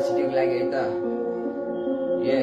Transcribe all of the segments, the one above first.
छिटेको लागि है त ए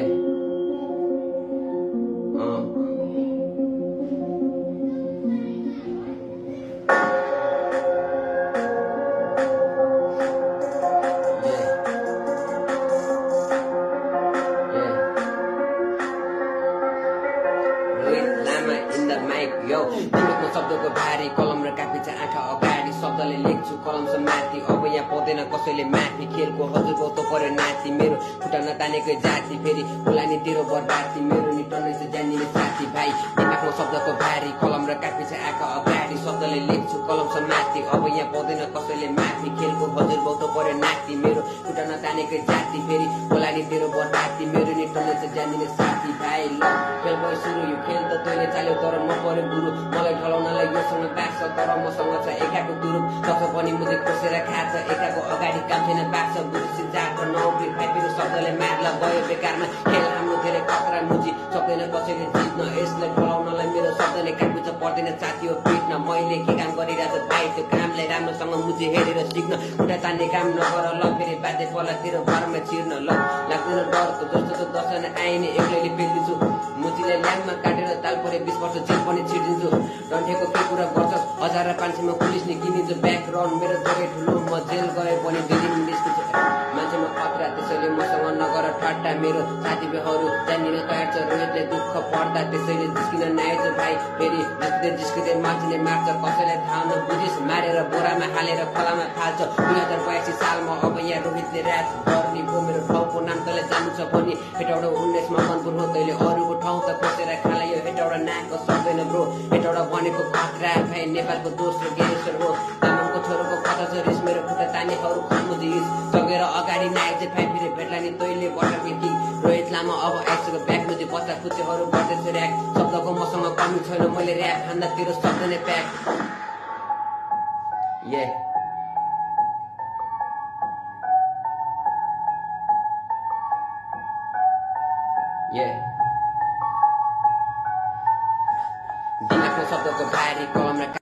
दिमागमा शब्दको भारी कलम र कापी छ आँखा अगाडि शब्दले लेख्छु कलम छ माथि अब यहाँ पर्दैन कसैले माथि खेलको हजुरको त पर्यो नाति मेरो खुट्टा नतानेकै जाति फेरि होला नि तेरो बर्बादी मेरो नि टन्नै छ जान्ने साथी भाइ दिमागमा शब्दको भारी कलम र कापी छ आँखा अगाडि शब्दले लेख्छु कलम छ माथि अब यहाँ पर्दैन कसैले माथि खेलको हजुरको त पर्यो नाति मेरो खुट्टा नतानेकै जाति फेरि होला नि तेरो बर्बादी मेरो नि टन्नै छ जान्ने साथी भाइ ल खेल भयो सुरु यो खेल त तैँले चाल्यो तर म पर्यो गुरु मलाई ढलाउनलाई योसँग बाँच्छ तर मसँग छ एकाको दुरुप तब पनि मुझे खोसेर खान्छ एकाको अगाडि काम छैन बाँच्छ बुझी जात नौकरी फाइपिरो शब्दले मार्ला गयो बेकारमा खेल हाम्रो धेरै खतरा मुजी सक्दैन कसैले जित्न यसलाई ढलाउनलाई मेरो शब्दले काट्छ पर्दैन साथी हो पिट्न मैले के काम गरिरहेको भाइ त्यो कामलाई राम्रोसँग मुजी हेरेर सिक्न खुट्टा तान्ने काम नगर ल फेरि बाध्य पर्ला तेरो घरमा चिर्न ल लाग्दैन डरको जस्तो त दर्शन आइने एक्लैले पेलिदिन्छु मुजीलाई ल्याम्पमा काटेर ताल परे 20 वर्ष जेल पनि छिर्दिन्छु डन्ठेको के कुरा गर्छस् 1500 पुलिस नि किनिन्छ ब्याकग्राउन्ड मेरो धेरै ठुलो म जेल गए पनि 2 दिन निस्किन्छ मान्छेमा खतरा त्यसैले मसँग नगर ठट्टा मेरो साथीभाइहरू जानिन तयार छ रोहितले दुःख पर्दा त्यसैले जिस्किन नआएछ भाइ फेरि जिस्किँदै मान्छेले मार्छ कसैलाई थाहा नबुझिस् मारेर बोरामा हालेर खोलामा फाल्छ 2082 सालमा अब यहाँ रोहितले रात गर्ने हो मेरो ठाउँको नाम तँलाई जान्नु छ भने हेटौडा 19 मा मनपुर हो तैँले अरूको ठाउँ त खोसेर खाला यो हेटौडा नाकको सक्दैन ब्रो हेटौडा भनेको खतरा भाइ नेपालको दोस्रो गेरेश्वर हो तामाङको छोरोको कथा छ रिस मेरो खुट्टा तानेहरू खमुजिस सकेर अगाडि नआएछ भाइ फेरि भेट्ला नि तैँले बटर कि रोहित लामा अब आइसक्यो ब्याक मुजी बच्चा खुच्चेहरू गर्दैछ ऱ्याक शब्दको मसँग कमी छैन मैले ऱ्याप खान्दा तेरो शब्द नै प्याक ये दिमागको शब्दको भारी कलम र